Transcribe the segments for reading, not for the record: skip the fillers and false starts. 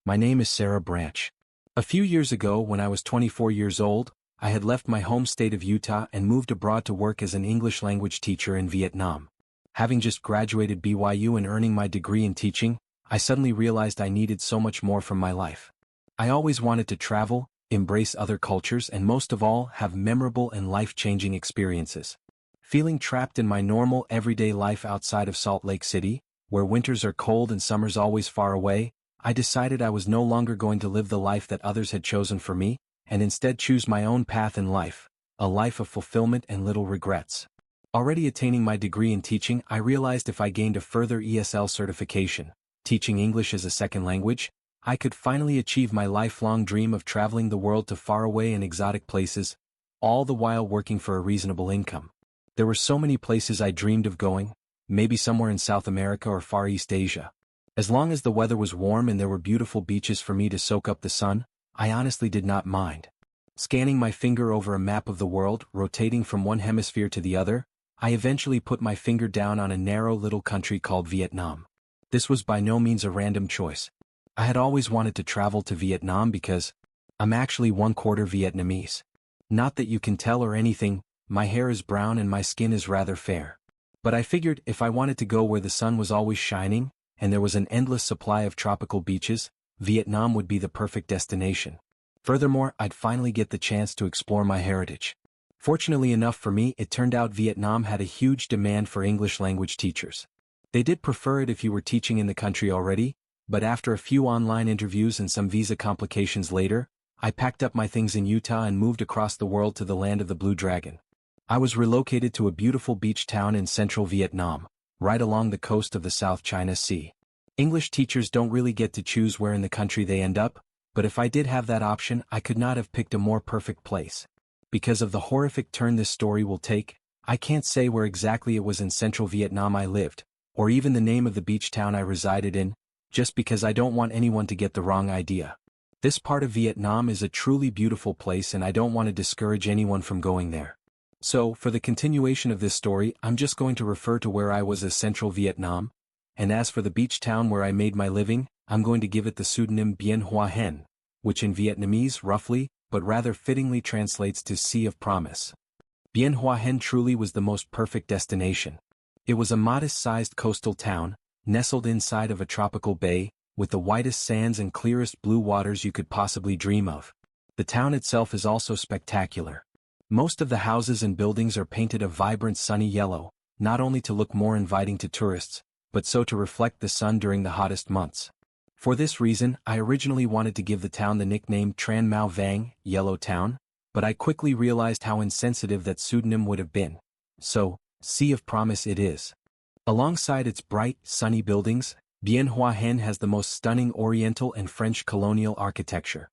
My name is Sarah Branch. A few years ago, when I was 24 years old, I had left my home state of Utah and moved abroad to work as an English language teacher in Vietnam. Having just graduated BYU and earning my degree in teaching, I suddenly realized I needed so much more from my life. I always wanted to travel, embrace other cultures, and most of all, have memorable and life-changing experiences. Feeling trapped in my normal everyday life outside of Salt Lake City, where winters are cold and summers always far away, I decided I was no longer going to live the life that others had chosen for me, and instead choose my own path in life, a life of fulfillment and little regrets. Already attaining my degree in teaching, I realized if I gained a further ESL certification, teaching English as a second language, I could finally achieve my lifelong dream of traveling the world to faraway and exotic places, all the while working for a reasonable income. There were so many places I dreamed of going, maybe somewhere in South America or Far East Asia. As long as the weather was warm and there were beautiful beaches for me to soak up the sun, I honestly did not mind. Scanning my finger over a map of the world, rotating from one hemisphere to the other, I eventually put my finger down on a narrow little country called Vietnam. This was by no means a random choice. I had always wanted to travel to Vietnam because I'm actually 1/4 Vietnamese. Not that you can tell or anything, my hair is brown and my skin is rather fair. But I figured if I wanted to go where the sun was always shining, and there was an endless supply of tropical beaches, Vietnam would be the perfect destination. Furthermore, I'd finally get the chance to explore my heritage. Fortunately enough for me, it turned out Vietnam had a huge demand for English language teachers. They did prefer it if you were teaching in the country already, but after a few online interviews and some visa complications later, I packed up my things in Utah and moved across the world to the land of the Blue Dragon. I was relocated to a beautiful beach town in central Vietnam, right along the coast of the South China Sea. English teachers don't really get to choose where in the country they end up, but if I did have that option, I could not have picked a more perfect place. Because of the horrific turn this story will take, I can't say where exactly it was in central Vietnam I lived, or even the name of the beach town I resided in, just because I don't want anyone to get the wrong idea. This part of Vietnam is a truly beautiful place and I don't want to discourage anyone from going there. So, for the continuation of this story, I'm just going to refer to where I was as Central Vietnam, and as for the beach town where I made my living, I'm going to give it the pseudonym Bien Hoa Hen, which in Vietnamese roughly, but rather fittingly translates to Sea of Promise. Bien Hoa Hen truly was the most perfect destination. It was a modest-sized coastal town, nestled inside of a tropical bay, with the whitest sands and clearest blue waters you could possibly dream of. The town itself is also spectacular. Most of the houses and buildings are painted a vibrant sunny yellow, not only to look more inviting to tourists, but so to reflect the sun during the hottest months. For this reason, I originally wanted to give the town the nickname Tran Mau Vang, Yellow Town, but I quickly realized how insensitive that pseudonym would have been. So, Sea of Promise it is. Alongside its bright, sunny buildings, Bien Hoa Hen has the most stunning Oriental and French colonial architecture,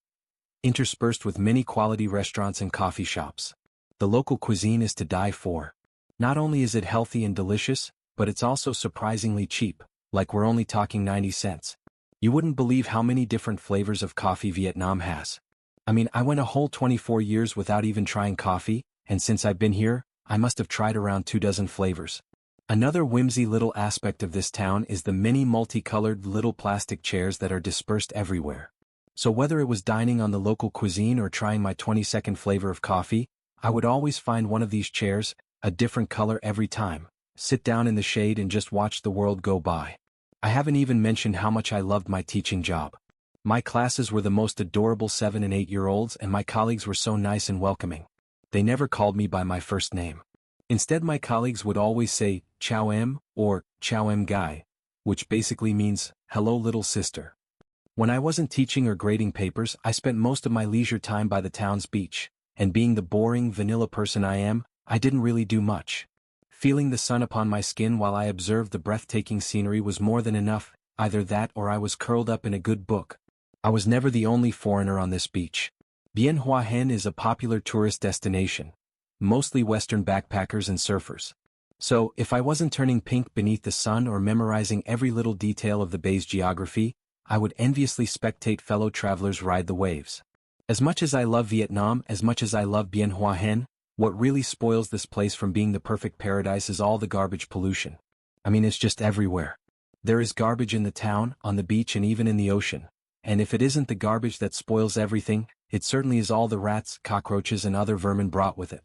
interspersed with many quality restaurants and coffee shops. The local cuisine is to die for. Not only is it healthy and delicious, but it's also surprisingly cheap, like we're only talking 90 cents. You wouldn't believe how many different flavors of coffee Vietnam has. I mean, I went a whole 24 years without even trying coffee, and since I've been here, I must have tried around 24 flavors. Another whimsy little aspect of this town is the many multicolored little plastic chairs that are dispersed everywhere. So whether it was dining on the local cuisine or trying my 22nd flavor of coffee, I would always find one of these chairs, a different color every time, sit down in the shade and just watch the world go by. I haven't even mentioned how much I loved my teaching job. My classes were the most adorable 7 and 8-year-olds and my colleagues were so nice and welcoming. They never called me by my first name. Instead my colleagues would always say, Chow Em, or Chow Em Guy, which basically means, hello little sister. When I wasn't teaching or grading papers, I spent most of my leisure time by the town's beach, and being the boring, vanilla person I am, I didn't really do much. Feeling the sun upon my skin while I observed the breathtaking scenery was more than enough, either that or I was curled up in a good book. I was never the only foreigner on this beach. Bien Hoa Hen is a popular tourist destination, mostly Western backpackers and surfers. So, if I wasn't turning pink beneath the sun or memorizing every little detail of the bay's geography, I would enviously spectate fellow travelers ride the waves. As much as I love Vietnam, as much as I love Bien Hoa Hen, what really spoils this place from being the perfect paradise is all the garbage pollution. I mean, it's just everywhere. There is garbage in the town, on the beach and even in the ocean. and if it isn't the garbage that spoils everything, it certainly is all the rats, cockroaches and other vermin brought with it.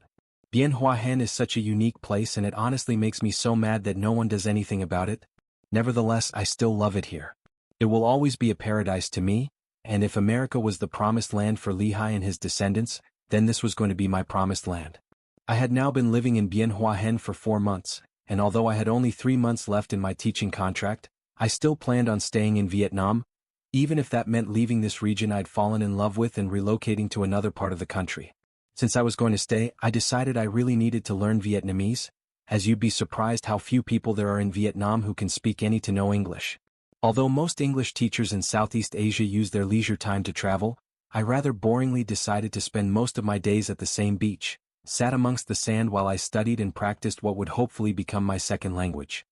Bien Hawaiian is such a unique place and it honestly makes me so mad that no one does anything about it. Nevertheless, I still love it here. It will always be a paradise to me, and if America was the promised land for Lehi and his descendants, then this was going to be my promised land. I had now been living in Bien Hawaiian for 4 months, and although I had only 3 months left in my teaching contract, I still planned on staying in Vietnam, even if that meant leaving this region I'd fallen in love with and relocating to another part of the country. Since I was going to stay, I decided I really needed to learn Vietnamese, as you'd be surprised how few people there are in Vietnam who can speak any to no English. Although most English teachers in Southeast Asia use their leisure time to travel, I rather boringly decided to spend most of my days at the same beach, sat amongst the sand while I studied and practiced what would hopefully become my second language.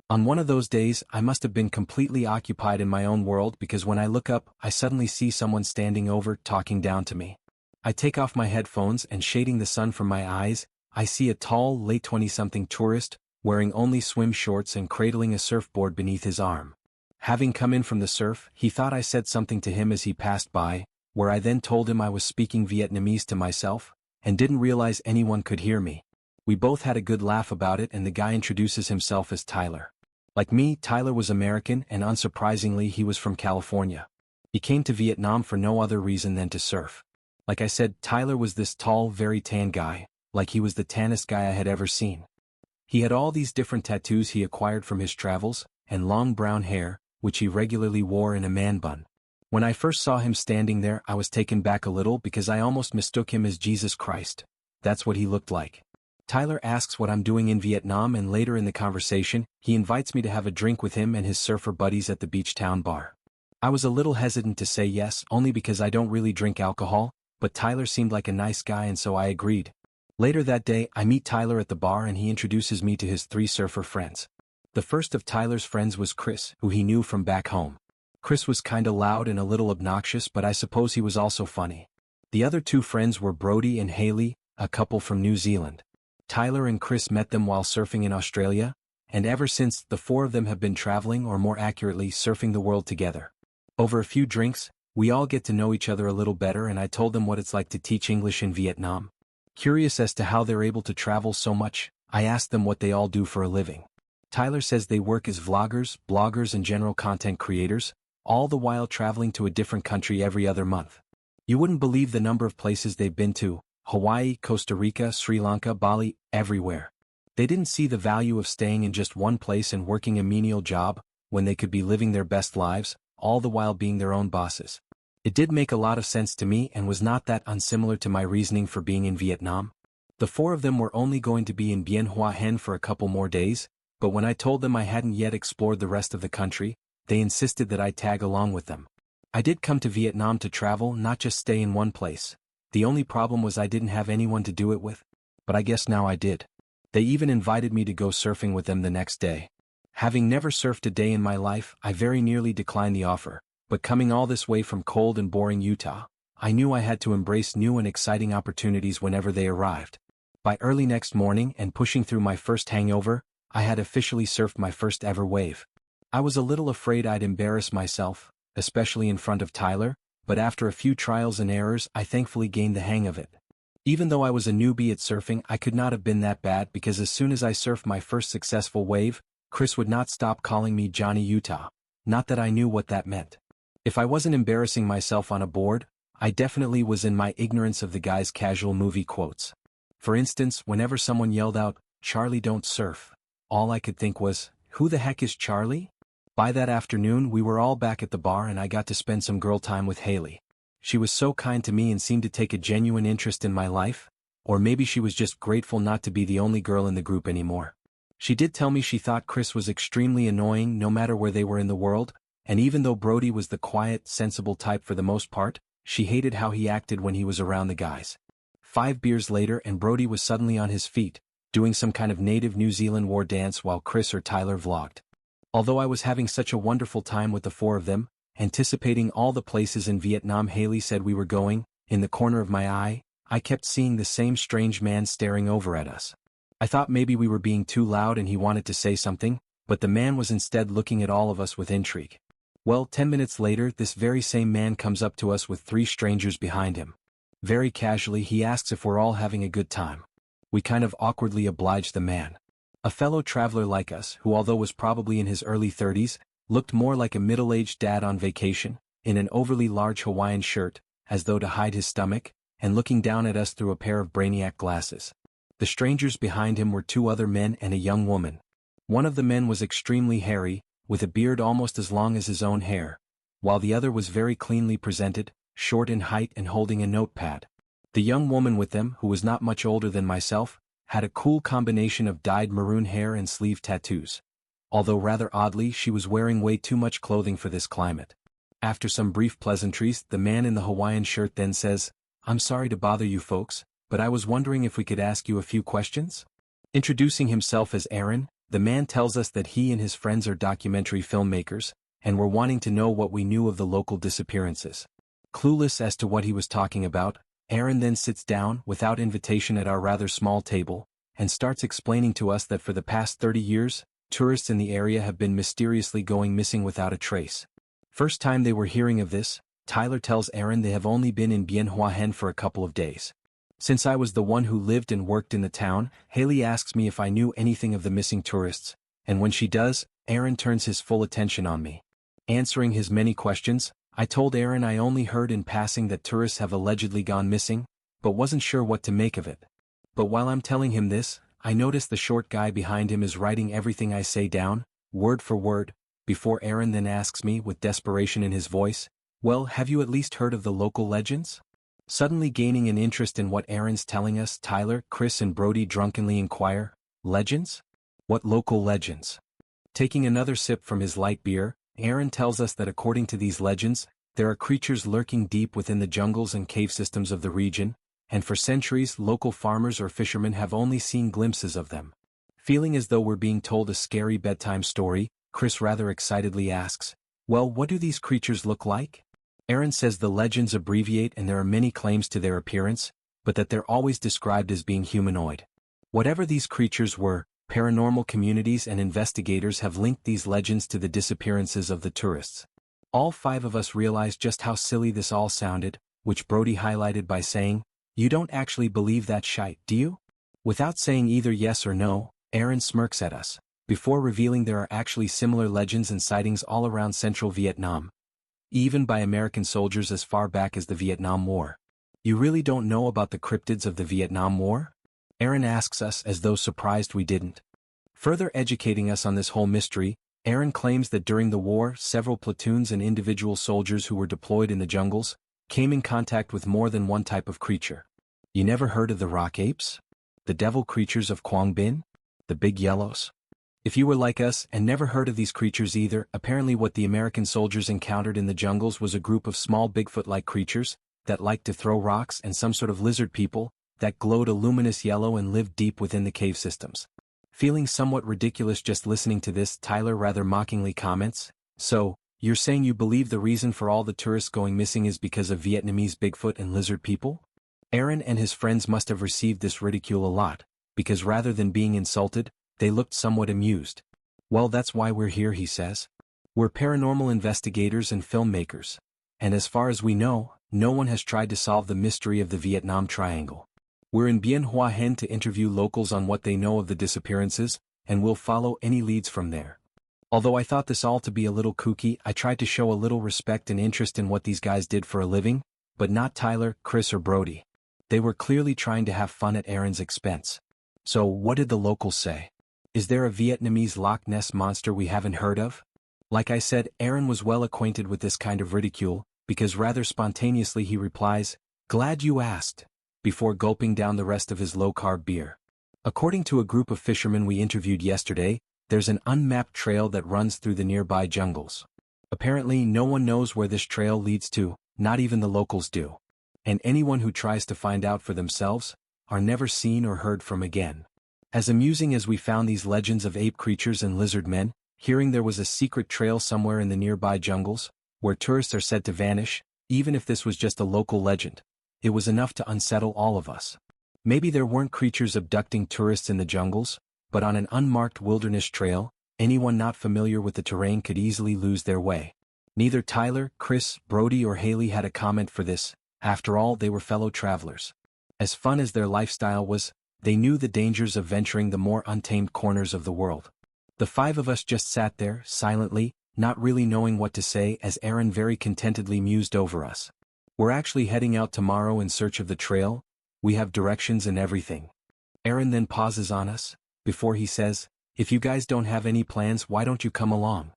On one of those days, I must have been completely occupied in my own world because when I look up, I suddenly see someone standing over, talking down to me. I take off my headphones and shading the sun from my eyes, I see a tall, late 20-something tourist, wearing only swim shorts and cradling a surfboard beneath his arm. Having come in from the surf, he thought I said something to him as he passed by, where I then told him I was speaking Vietnamese to myself, and didn't realize anyone could hear me. We both had a good laugh about it and the guy introduces himself as Tyler. Like me, Tyler was American and unsurprisingly he was from California. He came to Vietnam for no other reason than to surf. Like I said, Tyler was this tall, very tan guy, like he was the tannest guy I had ever seen. He had all these different tattoos he acquired from his travels, and long brown hair, which he regularly wore in a man bun. When I first saw him standing there, I was taken back a little because I almost mistook him as Jesus Christ. That's what he looked like. Tyler asks what I'm doing in Vietnam and later in the conversation, he invites me to have a drink with him and his surfer buddies at the beach town bar. I was a little hesitant to say yes only because I don't really drink alcohol, but Tyler seemed like a nice guy and so I agreed. Later that day, I meet Tyler at the bar and he introduces me to his 3 surfer friends. The first of Tyler's friends was Chris, who he knew from back home. Chris was kinda loud and a little obnoxious, but I suppose he was also funny. The other 2 friends were Brody and Haley, a couple from New Zealand. Tyler and Chris met them while surfing in Australia, and ever since, the 4 of them have been traveling or more accurately, surfing the world together. Over a few drinks, we all get to know each other a little better and I told them what it's like to teach English in Vietnam. Curious as to how they're able to travel so much, I asked them what they all do for a living. Tyler says they work as vloggers, bloggers and general content creators, all the while traveling to a different country every other month. You wouldn't believe the number of places they've been to: Hawaii, Costa Rica, Sri Lanka, Bali, everywhere. They didn't see the value of staying in just one place and working a menial job, when they could be living their best lives, all the while being their own bosses. It did make a lot of sense to me and was not that unsimilar to my reasoning for being in Vietnam. The 4 of them were only going to be in Bien Hawaiian for a couple more days, but when I told them I hadn't yet explored the rest of the country, they insisted that I tag along with them. I did come to Vietnam to travel, not just stay in one place. The only problem was I didn't have anyone to do it with. But I guess now I did. They even invited me to go surfing with them the next day. Having never surfed a day in my life, I very nearly declined the offer, but coming all this way from cold and boring Utah, I knew I had to embrace new and exciting opportunities whenever they arrived. By early next morning and pushing through my first hangover, I had officially surfed my first ever wave. I was a little afraid I'd embarrass myself, especially in front of Tyler, but after a few trials and errors I thankfully gained the hang of it. Even though I was a newbie at surfing, I could not have been that bad because as soon as I surfed my first successful wave, Chris would not stop calling me Johnny Utah. Not that I knew what that meant. If I wasn't embarrassing myself on a board, I definitely was in my ignorance of the guy's casual movie quotes. For instance, whenever someone yelled out, "Charlie, don't surf," all I could think was, who the heck is Charlie? By that afternoon we were all back at the bar and I got to spend some girl time with Haley. She was so kind to me and seemed to take a genuine interest in my life, or maybe she was just grateful not to be the only girl in the group anymore. She did tell me she thought Chris was extremely annoying no matter where they were in the world, and even though Brody was the quiet, sensible type for the most part, she hated how he acted when he was around the guys. 5 beers later and Brody was suddenly on his feet, doing some kind of native New Zealand war dance while Chris or Tyler vlogged. Although I was having such a wonderful time with the 4 of them, anticipating all the places in Vietnam Haley said we were going, in the corner of my eye, I kept seeing the same strange man staring over at us. I thought maybe we were being too loud and he wanted to say something, but the man was instead looking at all of us with intrigue. Well, 10 minutes later, this very same man comes up to us with 3 strangers behind him. Very casually, he asks if we're all having a good time. We kind of awkwardly oblige the man. A fellow traveler like us, who although was probably in his early 30s, looked more like a middle-aged dad on vacation, in an overly large Hawaiian shirt, as though to hide his stomach, and looking down at us through a pair of brainiac glasses. The strangers behind him were 2 other men and a young woman. One of the men was extremely hairy, with a beard almost as long as his own hair, while the other was very cleanly presented, short in height and holding a notepad. The young woman with them, who was not much older than myself, had a cool combination of dyed maroon hair and sleeve tattoos. Although rather oddly, she was wearing way too much clothing for this climate. After some brief pleasantries, the man in the Hawaiian shirt then says, "I'm sorry to bother you folks, but I was wondering if we could ask you a few questions?" Introducing himself as Aaron, the man tells us that he and his friends are documentary filmmakers, and were wanting to know what we knew of the local disappearances. Clueless as to what he was talking about, Aaron then sits down, without invitation at our rather small table, and starts explaining to us that for the past 30 years, tourists in the area have been mysteriously going missing without a trace. First time they were hearing of this, Tyler tells Aaron they have only been in Bien Hua for a couple of days. Since I was the one who lived and worked in the town, Haley asks me if I knew anything of the missing tourists, and when she does, Aaron turns his full attention on me. Answering his many questions, I told Aaron I only heard in passing that tourists have allegedly gone missing, but wasn't sure what to make of it. But while I'm telling him this, I notice the short guy behind him is writing everything I say down, word for word, before Aaron then asks me with desperation in his voice, "Well, have you at least heard of the local legends?" Suddenly gaining an interest in what Aaron's telling us, Tyler, Chris and Brody drunkenly inquire, "Legends? What local legends?" Taking another sip from his light beer, Aaron tells us that according to these legends, there are creatures lurking deep within the jungles and cave systems of the region, and for centuries local farmers or fishermen have only seen glimpses of them. Feeling as though we're being told a scary bedtime story, Chris rather excitedly asks, "Well, what do these creatures look like?" Aaron says the legends abbreviate and there are many claims to their appearance, but that they're always described as being humanoid. Whatever these creatures were, paranormal communities and investigators have linked these legends to the disappearances of the tourists. All 5 of us realized just how silly this all sounded, which Brody highlighted by saying, "You don't actually believe that shite, do you?" Without saying either yes or no, Aaron smirks at us, before revealing there are actually similar legends and sightings all around central Vietnam, even by American soldiers as far back as the Vietnam War. "You really don't know about the cryptids of the Vietnam War?" Aaron asks us as though surprised we didn't. Further educating us on this whole mystery, Aaron claims that during the war several platoons and individual soldiers who were deployed in the jungles came in contact with more than one type of creature. You never heard of the rock apes? The devil creatures of Quang Binh? The big yellows? If you were like us and never heard of these creatures either, apparently what the American soldiers encountered in the jungles was a group of small Bigfoot-like creatures that liked to throw rocks and some sort of lizard people that glowed a luminous yellow and lived deep within the cave systems. Feeling somewhat ridiculous just listening to this, Tyler rather mockingly comments, "So, you're saying you believe the reason for all the tourists going missing is because of Vietnamese Bigfoot and lizard people?" Aaron and his friends must have received this ridicule a lot, because rather than being insulted, they looked somewhat amused. "Well, that's why we're here," he says. "We're paranormal investigators and filmmakers. And as far as we know, no one has tried to solve the mystery of the Vietnam Triangle. We're in Bien Hoa Hen to interview locals on what they know of the disappearances, and we'll follow any leads from there." Although I thought this all to be a little kooky, I tried to show a little respect and interest in what these guys did for a living, but not Tyler, Chris or Brody. They were clearly trying to have fun at Aaron's expense. So what did the locals say? Is there a Vietnamese Loch Ness monster we haven't heard of? Like I said, Aaron was well acquainted with this kind of ridicule, because rather spontaneously he replies, "Glad you asked," before gulping down the rest of his low-carb beer. According to a group of fishermen we interviewed yesterday, there's an unmapped trail that runs through the nearby jungles. Apparently no one knows where this trail leads to, not even the locals do. And anyone who tries to find out for themselves are never seen or heard from again. As amusing as we found these legends of ape creatures and lizard men, hearing there was a secret trail somewhere in the nearby jungles, where tourists are said to vanish, even if this was just a local legend, it was enough to unsettle all of us. Maybe there weren't creatures abducting tourists in the jungles, but on an unmarked wilderness trail, anyone not familiar with the terrain could easily lose their way. Neither Tyler, Chris, Brody or Haley had a comment for this. After all, they were fellow travelers. As fun as their lifestyle was, they knew the dangers of venturing the more untamed corners of the world. The five of us just sat there, silently, not really knowing what to say as Aaron very contentedly mused over us. We're actually heading out tomorrow in search of the trail. We have directions and everything. Aaron then pauses on us, before he says, if you guys don't have any plans, why don't you come along?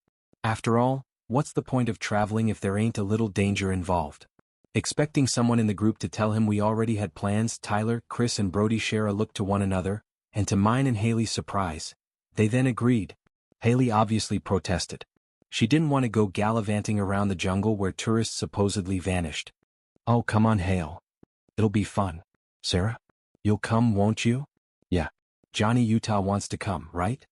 After all, what's the point of traveling if there ain't a little danger involved? Expecting someone in the group to tell him we already had plans, Tyler, Chris and Brody share a look to one another, and to mine and Haley's surprise, they then agreed. Haley obviously protested. She didn't want to go gallivanting around the jungle where tourists supposedly vanished. Oh, come on, Hale. It'll be fun. Sarah? You'll come, won't you? Yeah. Johnny Utah wants to come, right?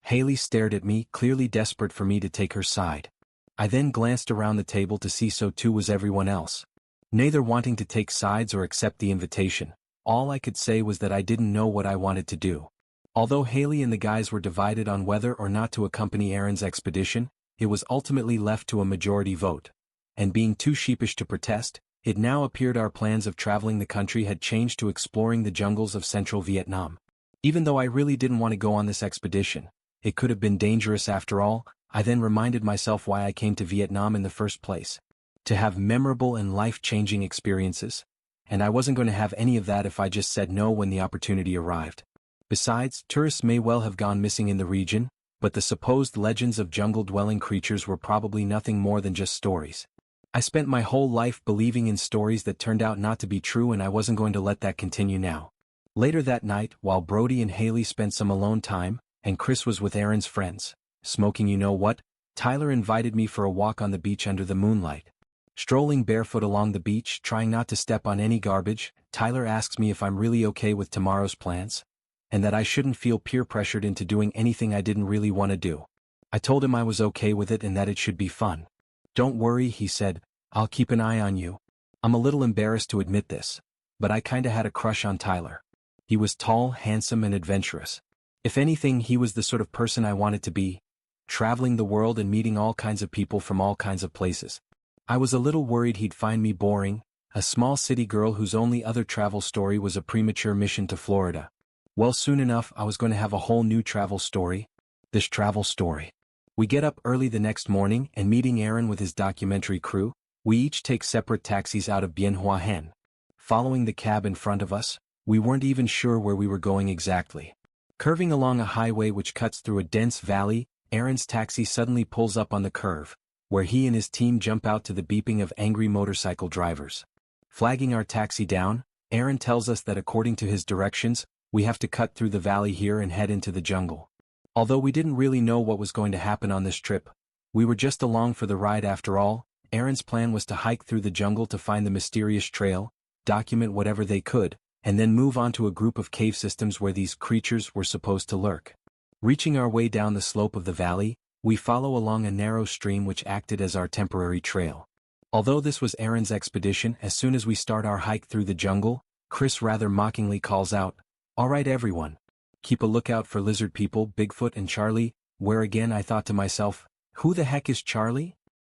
Haley stared at me, clearly desperate for me to take her side. I then glanced around the table to see so too was everyone else. Neither wanting to take sides or accept the invitation, all I could say was that I didn't know what I wanted to do. Although Haley and the guys were divided on whether or not to accompany Aaron's expedition, it was ultimately left to a majority vote. And being too sheepish to protest, it now appeared our plans of traveling the country had changed to exploring the jungles of central Vietnam. Even though I really didn't want to go on this expedition, it could have been dangerous after all. I then reminded myself why I came to Vietnam in the first place. To have memorable and life-changing experiences. And I wasn't going to have any of that if I just said no when the opportunity arrived. Besides, tourists may well have gone missing in the region, but the supposed legends of jungle-dwelling creatures were probably nothing more than just stories. I spent my whole life believing in stories that turned out not to be true, and I wasn't going to let that continue now. Later that night, while Brody and Haley spent some alone time, and Chris was with Aaron's friends, smoking you know what, Tyler invited me for a walk on the beach under the moonlight. Strolling barefoot along the beach, trying not to step on any garbage, Tyler asks me if I'm really okay with tomorrow's plans, and that I shouldn't feel peer-pressured into doing anything I didn't really want to do. I told him I was okay with it and that it should be fun. Don't worry, he said, I'll keep an eye on you. I'm a little embarrassed to admit this, but I kinda had a crush on Tyler. He was tall, handsome and adventurous. If anything, he was the sort of person I wanted to be, traveling the world and meeting all kinds of people from all kinds of places. I was a little worried he'd find me boring, a small city girl whose only other travel story was a premature mission to Florida. Well, soon enough I was going to have a whole new travel story. This travel story. We get up early the next morning and meeting Aaron with his documentary crew, we each take separate taxis out of Bien Hoa Hen. Following the cab in front of us, we weren't even sure where we were going exactly. Curving along a highway which cuts through a dense valley, Aaron's taxi suddenly pulls up on the curve, where he and his team jump out to the beeping of angry motorcycle drivers. Flagging our taxi down, Aaron tells us that according to his directions, we have to cut through the valley here and head into the jungle. Although we didn't really know what was going to happen on this trip, we were just along for the ride after all. Aaron's plan was to hike through the jungle to find the mysterious trail, document whatever they could, and then move on to a group of cave systems where these creatures were supposed to lurk. Reaching our way down the slope of the valley, we follow along a narrow stream which acted as our temporary trail. Although this was Aaron's expedition, as soon as we start our hike through the jungle, Chris rather mockingly calls out, "All right everyone. Keep a lookout for lizard people, Bigfoot and Charlie," where again I thought to myself, who the heck is Charlie?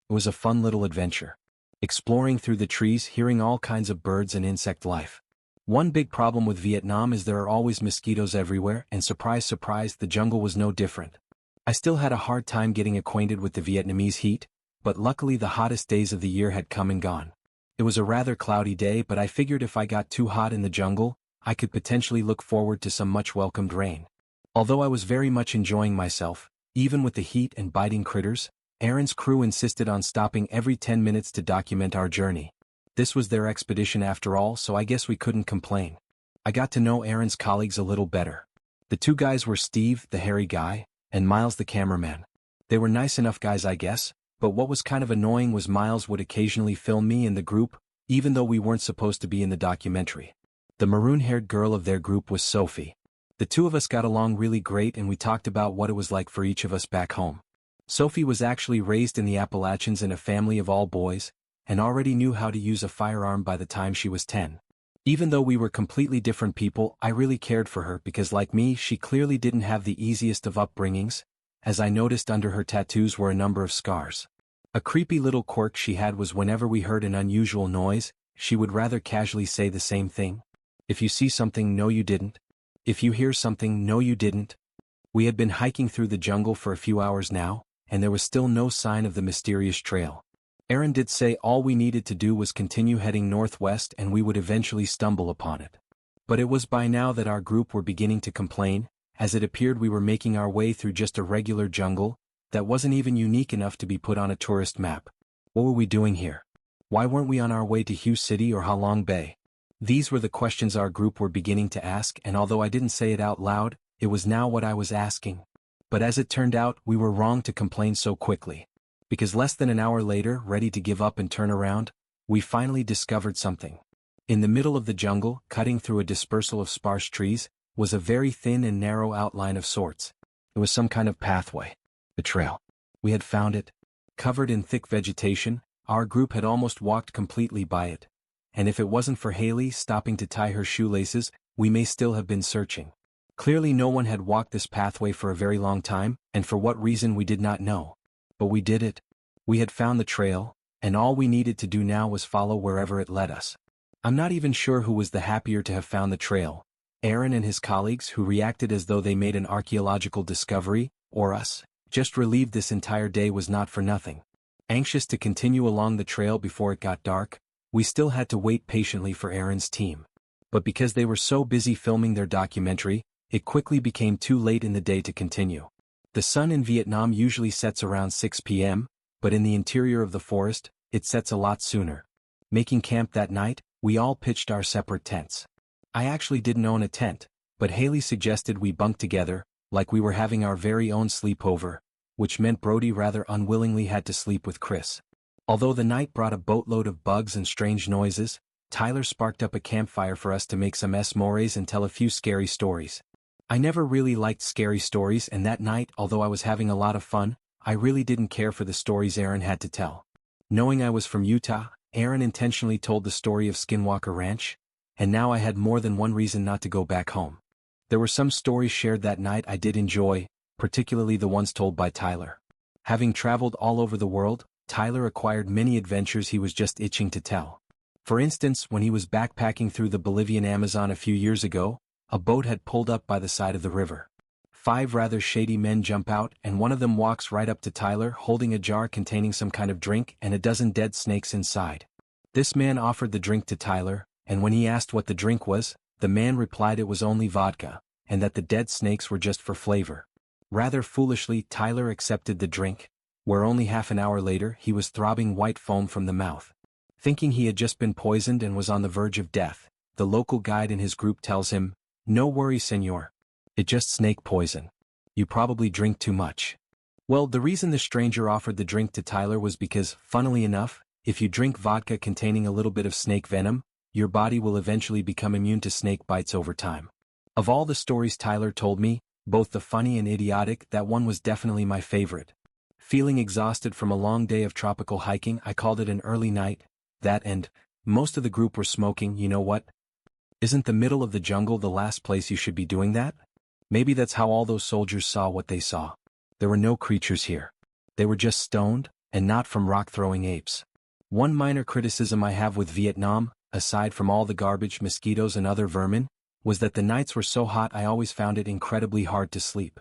It was a fun little adventure. Exploring through the trees, hearing all kinds of birds and insect life. One big problem with Vietnam is there are always mosquitoes everywhere, and surprise surprise, the jungle was no different. I still had a hard time getting acquainted with the Vietnamese heat, but luckily the hottest days of the year had come and gone. It was a rather cloudy day, but I figured if I got too hot in the jungle, I could potentially look forward to some much-welcomed rain. Although I was very much enjoying myself, even with the heat and biting critters, Aaron's crew insisted on stopping every 10 minutes to document our journey. This was their expedition after all, so I guess we couldn't complain. I got to know Aaron's colleagues a little better. The two guys were Steve, the hairy guy, and Miles, the cameraman. They were nice enough guys, I guess, but what was kind of annoying was Miles would occasionally film me and the group, even though we weren't supposed to be in the documentary. The maroon-haired girl of their group was Sophie. The two of us got along really great and we talked about what it was like for each of us back home. Sophie was actually raised in the Appalachians in a family of all boys, and already knew how to use a firearm by the time she was 10. Even though we were completely different people, I really cared for her because like me, she clearly didn't have the easiest of upbringings, as I noticed under her tattoos were a number of scars. A creepy little quirk she had was whenever we heard an unusual noise, she would rather casually say the same thing. If you see something, no you didn't. If you hear something, no you didn't. We had been hiking through the jungle for a few hours now, and there was still no sign of the mysterious trail. Aaron did say all we needed to do was continue heading northwest and we would eventually stumble upon it. But it was by now that our group were beginning to complain, as it appeared we were making our way through just a regular jungle that wasn't even unique enough to be put on a tourist map. What were we doing here? Why weren't we on our way to Hue City or Halong Bay? These were the questions our group were beginning to ask, and although I didn't say it out loud, it was now what I was asking. But as it turned out, we were wrong to complain so quickly. Because less than an hour later, ready to give up and turn around, we finally discovered something. In the middle of the jungle, cutting through a dispersal of sparse trees, was a very thin and narrow outline of sorts. It was some kind of pathway. The trail. We had found it. Covered in thick vegetation, our group had almost walked completely by it. And if it wasn't for Haley stopping to tie her shoelaces, we may still have been searching. Clearly no one had walked this pathway for a very long time, and for what reason we did not know. But we did it. We had found the trail, and all we needed to do now was follow wherever it led us. I'm not even sure who was the happier to have found the trail, Aaron and his colleagues who reacted as though they made an archaeological discovery, or us, just relieved this entire day was not for nothing. Anxious to continue along the trail before it got dark, we still had to wait patiently for Aaron's team. But because they were so busy filming their documentary, it quickly became too late in the day to continue. The sun in Vietnam usually sets around 6 p.m., but in the interior of the forest, it sets a lot sooner. Making camp that night, we all pitched our separate tents. I actually didn't own a tent, but Haley suggested we bunk together, like we were having our very own sleepover, which meant Brody rather unwillingly had to sleep with Chris. Although the night brought a boatload of bugs and strange noises, Tyler sparked up a campfire for us to make some s'mores and tell a few scary stories. I never really liked scary stories, and that night, although I was having a lot of fun, I really didn't care for the stories Aaron had to tell. Knowing I was from Utah, Aaron intentionally told the story of Skinwalker Ranch, and now I had more than one reason not to go back home. There were some stories shared that night I did enjoy, particularly the ones told by Tyler. Having traveled all over the world, Tyler acquired many adventures he was just itching to tell. For instance, when he was backpacking through the Bolivian Amazon a few years ago, a boat had pulled up by the side of the river. 5 rather shady men jump out, and one of them walks right up to Tyler holding a jar containing some kind of drink and a dozen dead snakes inside. This man offered the drink to Tyler, and when he asked what the drink was, the man replied it was only vodka, and that the dead snakes were just for flavor. Rather foolishly, Tyler accepted the drink, where only half an hour later he was throbbing white foam from the mouth. Thinking he had just been poisoned and was on the verge of death, the local guide in his group tells him, "No worry, senor. It's just snake poison. You probably drink too much." Well, the reason the stranger offered the drink to Tyler was because, funnily enough, if you drink vodka containing a little bit of snake venom, your body will eventually become immune to snake bites over time. Of all the stories Tyler told me, both the funny and idiotic, that one was definitely my favorite. Feeling exhausted from a long day of tropical hiking, I called it an early night. That and most of the group were smoking. You know what? Isn't the middle of the jungle the last place you should be doing that? Maybe that's how all those soldiers saw what they saw. There were no creatures here. They were just stoned, and not from rock-throwing apes. One minor criticism I have with Vietnam, aside from all the garbage, mosquitoes and other vermin, was that the nights were so hot I always found it incredibly hard to sleep.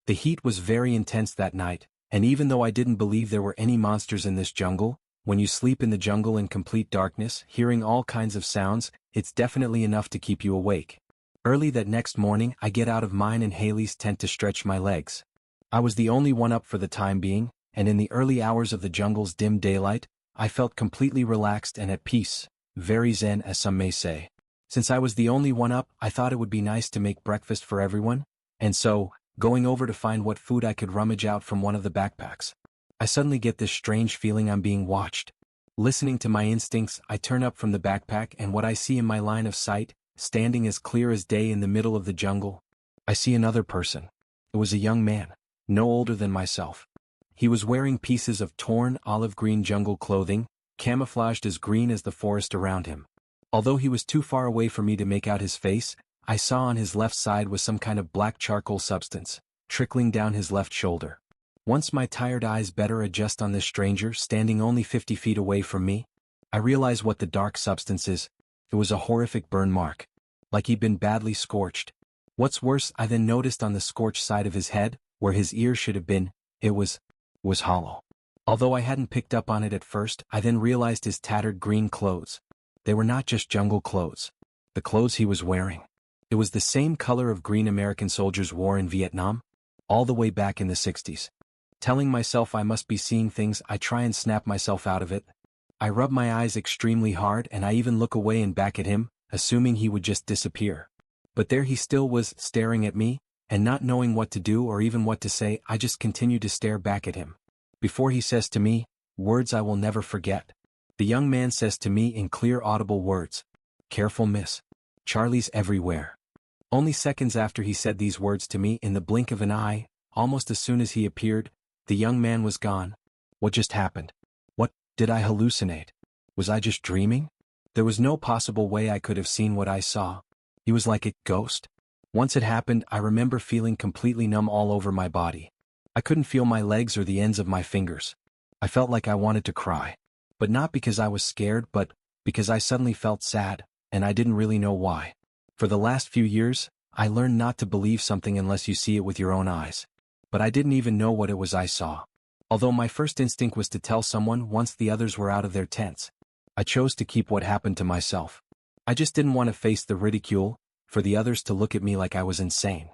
The heat was very intense that night, and even though I didn't believe there were any monsters in this jungle, when you sleep in the jungle in complete darkness, hearing all kinds of sounds, it's definitely enough to keep you awake. Early that next morning, I get out of mine and Haley's tent to stretch my legs. I was the only one up for the time being, and in the early hours of the jungle's dim daylight, I felt completely relaxed and at peace, very zen as some may say. Since I was the only one up, I thought it would be nice to make breakfast for everyone, and so, going over to find what food I could rummage out from one of the backpacks, I suddenly get this strange feeling I'm being watched. Listening to my instincts, I turn up from the backpack, and what I see in my line of sight, standing as clear as day in the middle of the jungle, I see another person. It was a young man, no older than myself. He was wearing pieces of torn olive-green jungle clothing, camouflaged as green as the forest around him. Although he was too far away for me to make out his face, I saw on his left side was some kind of black charcoal substance, trickling down his left shoulder. Once my tired eyes better adjust on this stranger standing only 50 feet away from me, I realize what the dark substance is. It was a horrific burn mark. Like he'd been badly scorched. What's worse, I then noticed on the scorched side of his head, where his ear should have been, it was hollow. Although I hadn't picked up on it at first, I then realized his tattered green clothes. They were not just jungle clothes. The clothes he was wearing. It was the same color of green American soldiers wore in Vietnam, all the way back in the 60s. Telling myself I must be seeing things, I try and snap myself out of it. I rub my eyes extremely hard and I even look away and back at him, assuming he would just disappear. But there he still was, staring at me, and not knowing what to do or even what to say, I just continue to stare back at him. Before he says to me, words I will never forget. The young man says to me in clear audible words, "Careful, miss. Charlie's everywhere." Only seconds after he said these words to me, in the blink of an eye, almost as soon as he appeared, the young man was gone. What just happened? What, did I hallucinate? Was I just dreaming? There was no possible way I could have seen what I saw. He was like a ghost. Once it happened, I remember feeling completely numb all over my body. I couldn't feel my legs or the ends of my fingers. I felt like I wanted to cry. But not because I was scared, but because I suddenly felt sad, and I didn't really know why. For the last few years, I learned not to believe something unless you see it with your own eyes. But I didn't even know what it was I saw. Although my first instinct was to tell someone once the others were out of their tents, I chose to keep what happened to myself. I just didn't want to face the ridicule, for the others to look at me like I was insane.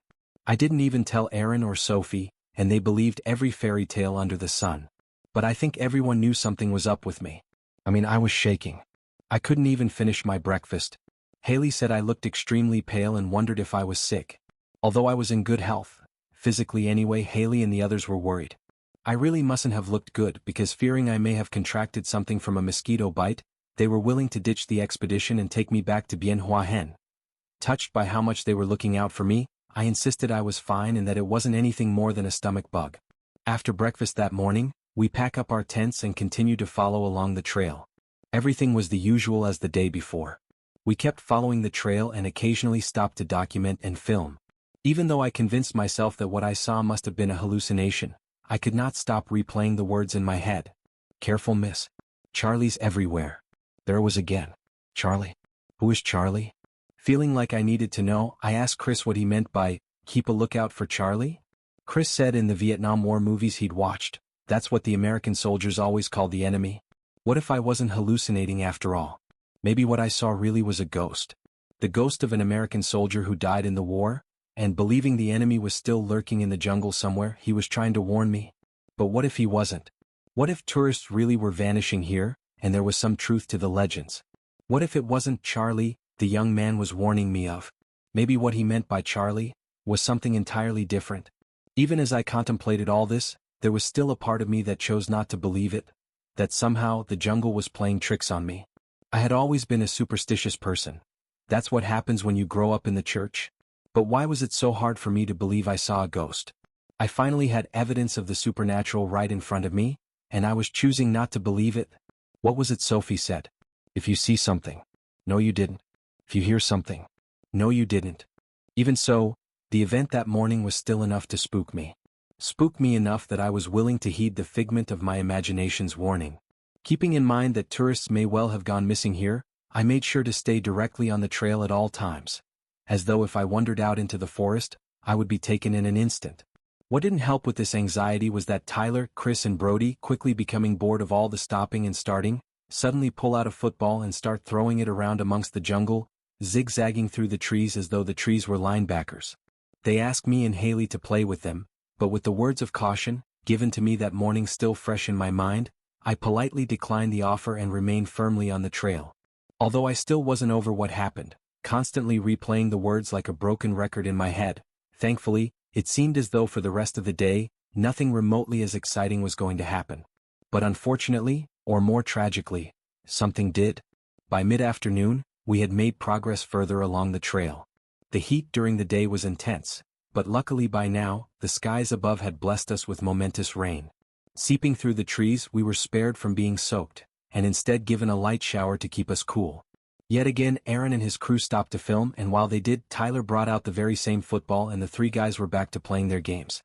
I didn't even tell Aaron or Sophie, and they believed every fairy tale under the sun. But I think everyone knew something was up with me. I was shaking. I couldn't even finish my breakfast. Haley said I looked extremely pale and wondered if I was sick. Although I was in good health, physically anyway, Haley and the others were worried. I really mustn't have looked good because, fearing I may have contracted something from a mosquito bite, they were willing to ditch the expedition and take me back to Bien Hua. Touched by how much they were looking out for me, I insisted I was fine and that it wasn't anything more than a stomach bug. After breakfast that morning, we pack up our tents and continue to follow along the trail. Everything was the usual as the day before. We kept following the trail and occasionally stopped to document and film. Even though I convinced myself that what I saw must have been a hallucination, I could not stop replaying the words in my head. "Careful, miss. Charlie's everywhere." There it was again. Charlie? Who is Charlie? Feeling like I needed to know, I asked Chris what he meant by, "Keep a lookout for Charlie?" Chris said in the Vietnam War movies he'd watched, that's what the American soldiers always called the enemy. What if I wasn't hallucinating after all? Maybe what I saw really was a ghost. The ghost of an American soldier who died in the war, and believing the enemy was still lurking in the jungle somewhere, he was trying to warn me. But what if he wasn't? What if tourists really were vanishing here, and there was some truth to the legends? What if it wasn't Charlie the young man was warning me of? Maybe what he meant by Charlie was something entirely different. Even as I contemplated all this, there was still a part of me that chose not to believe it, that somehow the jungle was playing tricks on me. I had always been a superstitious person. That's what happens when you grow up in the church. But why was it so hard for me to believe I saw a ghost? I finally had evidence of the supernatural right in front of me, and I was choosing not to believe it. What was it Sophie said? If you see something. No, you didn't. If you hear something. No, you didn't. Even so, the event that morning was still enough to spook me. Spook me enough that I was willing to heed the figment of my imagination's warning. Keeping in mind that tourists may well have gone missing here, I made sure to stay directly on the trail at all times. As though if I wandered out into the forest, I would be taken in an instant. What didn't help with this anxiety was that Tyler, Chris and Brody, quickly becoming bored of all the stopping and starting, suddenly pull out a football and start throwing it around amongst the jungle, zigzagging through the trees as though the trees were linebackers. They asked me and Haley to play with them, but with the words of caution, given to me that morning still fresh in my mind, I politely declined the offer and remained firmly on the trail. Although I still wasn't over what happened, constantly replaying the words like a broken record in my head, thankfully, it seemed as though for the rest of the day, nothing remotely as exciting was going to happen. But unfortunately, or more tragically, something did. By mid-afternoon, we had made progress further along the trail. The heat during the day was intense, but luckily by now, the skies above had blessed us with momentous rain. Seeping through the trees, we were spared from being soaked, and instead given a light shower to keep us cool. Yet again, Aaron and his crew stopped to film, and while they did, Tyler brought out the very same football and the three guys were back to playing their games.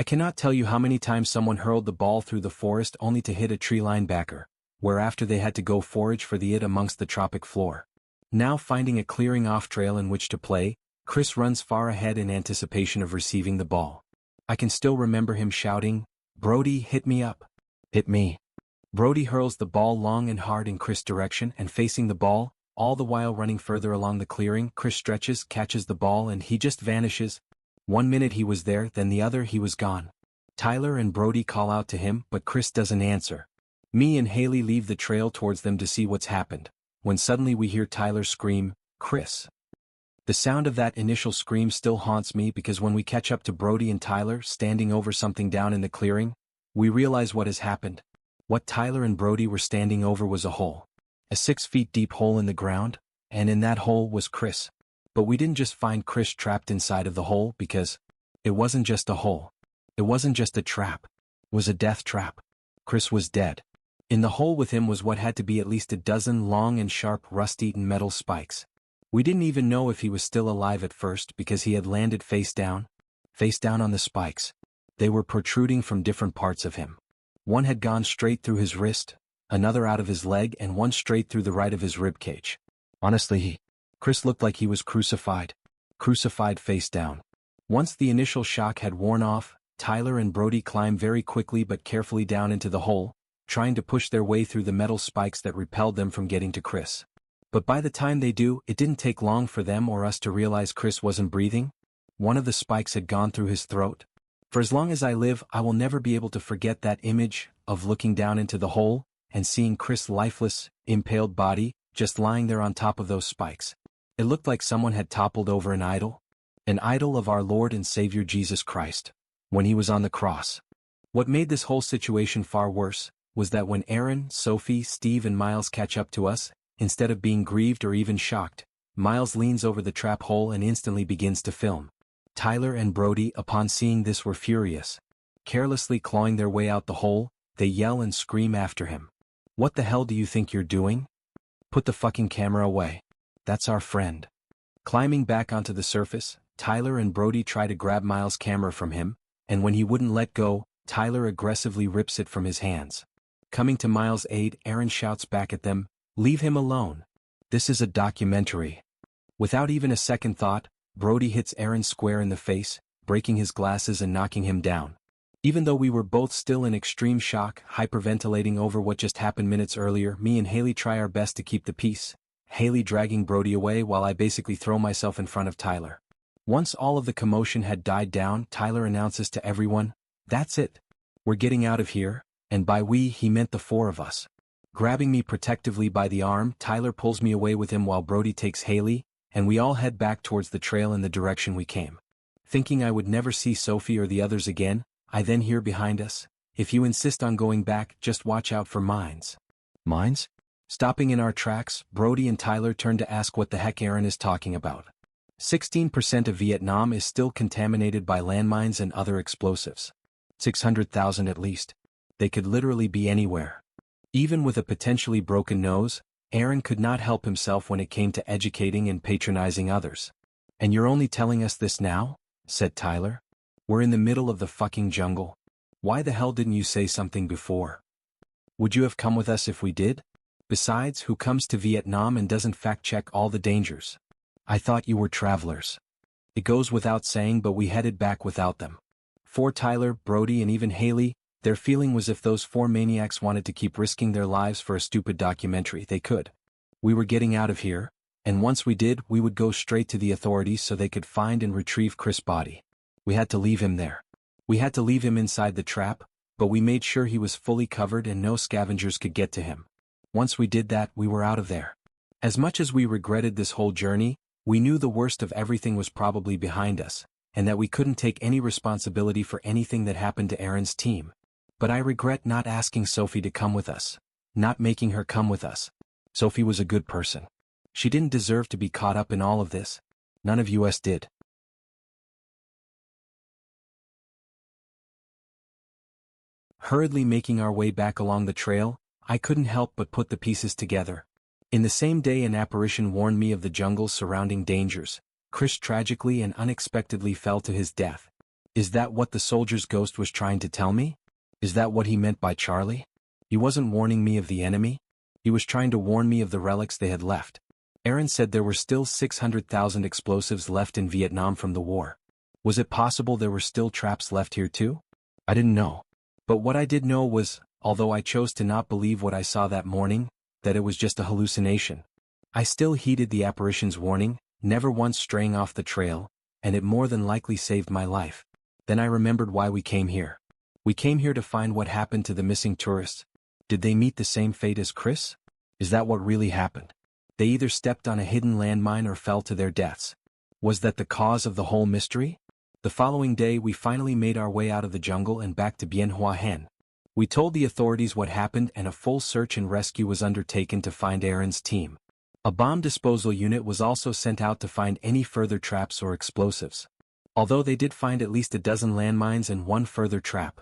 I cannot tell you how many times someone hurled the ball through the forest only to hit a tree linebacker, whereafter they had to go forage for the it amongst the tropic floor. Now finding a clearing off trail in which to play, Chris runs far ahead in anticipation of receiving the ball. I can still remember him shouting, "Brody, hit me up. Hit me." Brody hurls the ball long and hard in Chris' direction and facing the ball, all the while running further along the clearing. Chris stretches, catches the ball and he just vanishes. 1 minute he was there, then the other he was gone. Tyler and Brody call out to him, but Chris doesn't answer. Me and Haley leave the trail towards them to see what's happened, when suddenly we hear Tyler scream, "Chris." The sound of that initial scream still haunts me because when we catch up to Brody and Tyler standing over something down in the clearing, we realize what has happened. What Tyler and Brody were standing over was a hole. A 6 feet deep hole in the ground, and in that hole was Chris. But we didn't just find Chris trapped inside of the hole because it wasn't just a hole. It wasn't just a trap. It was a death trap. Chris was dead. In the hole with him was what had to be at least a dozen long and sharp rust-eaten metal spikes. We didn't even know if he was still alive at first because he had landed face down on the spikes. They were protruding from different parts of him. One had gone straight through his wrist, another out of his leg and one straight through the right of his ribcage. Honestly, Chris looked like he was crucified face down. Once the initial shock had worn off, Tyler and Brody climbed very quickly but carefully down into the hole, trying to push their way through the metal spikes that repelled them from getting to Chris. But by the time they do, it didn't take long for them or us to realize Chris wasn't breathing. One of the spikes had gone through his throat. For as long as I live, I will never be able to forget that image of looking down into the hole and seeing Chris' lifeless, impaled body just lying there on top of those spikes. It looked like someone had toppled over an idol of our Lord and Savior Jesus Christ, when he was on the cross. What made this whole situation far worse was that when Aaron, Sophie, Steve and Miles catch up to us, instead of being grieved or even shocked, Miles leans over the trap hole and instantly begins to film. Tyler and Brody, upon seeing this, were furious. Carelessly clawing their way out the hole, they yell and scream after him. "What the hell do you think you're doing? Put the fucking camera away. That's our friend." Climbing back onto the surface, Tyler and Brody try to grab Miles' camera from him, and when he wouldn't let go, Tyler aggressively rips it from his hands. Coming to Miles' aid, Aaron shouts back at them, "Leave him alone. This is a documentary." Without even a second thought, Brody hits Aaron square in the face, breaking his glasses and knocking him down. Even though we were both still in extreme shock, hyperventilating over what just happened minutes earlier, me and Haley try our best to keep the peace, Haley dragging Brody away while I basically throw myself in front of Tyler. Once all of the commotion had died down, Tyler announces to everyone, "That's it. We're getting out of here," and by we he meant the 4 of us. Grabbing me protectively by the arm, Tyler pulls me away with him while Brody takes Haley, and we all head back towards the trail in the direction we came. Thinking I would never see Sophie or the others again, I then hear behind us, "If you insist on going back, just watch out for mines." Mines? Stopping in our tracks, Brody and Tyler turn to ask what the heck Aaron is talking about. 16% of Vietnam is still contaminated by landmines and other explosives. 600,000 at least. They could literally be anywhere. Even with a potentially broken nose, Aaron could not help himself when it came to educating and patronizing others. "And you're only telling us this now?" said Tyler. "We're in the middle of the fucking jungle. Why the hell didn't you say something before? Would you have come with us if we did? Besides, who comes to Vietnam and doesn't fact-check all the dangers? I thought you were travelers." It goes without saying, but we headed back without them. For Tyler, Brody and even Haley, their feeling was if those 4 maniacs wanted to keep risking their lives for a stupid documentary, they could. We were getting out of here, and once we did, we would go straight to the authorities so they could find and retrieve Chris' body. We had to leave him there. We had to leave him inside the trap, but we made sure he was fully covered and no scavengers could get to him. Once we did that, we were out of there. As much as we regretted this whole journey, we knew the worst of everything was probably behind us, and that we couldn't take any responsibility for anything that happened to Aaron's team. But I regret not asking Sophie to come with us, not making her come with us. Sophie was a good person. She didn't deserve to be caught up in all of this. None of us did. Hurriedly making our way back along the trail, I couldn't help but put the pieces together. In the same day an apparition warned me of the jungle's surrounding dangers. Chris tragically and unexpectedly fell to his death. Is that what the soldier's ghost was trying to tell me? Is that what he meant by Charlie? He wasn't warning me of the enemy. He was trying to warn me of the relics they had left. Aaron said there were still 600,000 explosives left in Vietnam from the war. Was it possible there were still traps left here too? I didn't know. But what I did know was, although I chose to not believe what I saw that morning, that it was just a hallucination, I still heeded the apparition's warning, never once straying off the trail, and it more than likely saved my life. Then I remembered why we came here. We came here to find what happened to the missing tourists. Did they meet the same fate as Chris? Is that what really happened? They either stepped on a hidden landmine or fell to their deaths. Was that the cause of the whole mystery? The following day we finally made our way out of the jungle and back to Bien Hoa Hen. We told the authorities what happened and a full search and rescue was undertaken to find Aaron's team. A bomb disposal unit was also sent out to find any further traps or explosives. Although they did find at least a dozen landmines and one further trap,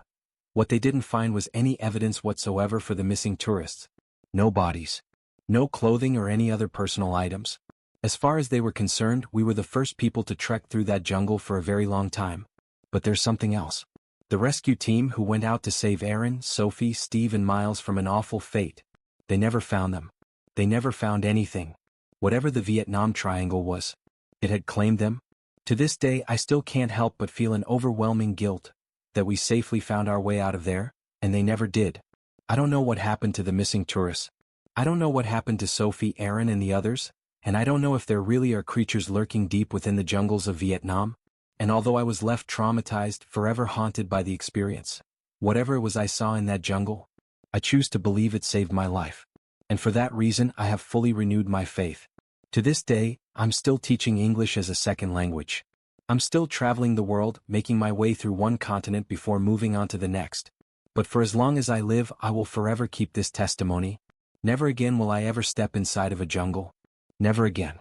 what they didn't find was any evidence whatsoever for the missing tourists. No bodies. No clothing or any other personal items. As far as they were concerned, we were the first people to trek through that jungle for a very long time. But there's something else. The rescue team who went out to save Aaron, Sophie, Steve and Miles from an awful fate. They never found them. They never found anything. Whatever the Vietnam Triangle was, it had claimed them. To this day I still can't help but feel an overwhelming guilt that we safely found our way out of there, and they never did. I don't know what happened to the missing tourists. I don't know what happened to Sophie, Aaron and the others, and I don't know if there really are creatures lurking deep within the jungles of Vietnam. And although I was left traumatized, forever haunted by the experience, whatever it was I saw in that jungle, I choose to believe it saved my life. And for that reason I have fully renewed my faith. To this day, I'm still teaching English as a second language. I'm still traveling the world, making my way through one continent before moving on to the next. But for as long as I live, I will forever keep this testimony. Never again will I ever step inside of a jungle. Never again.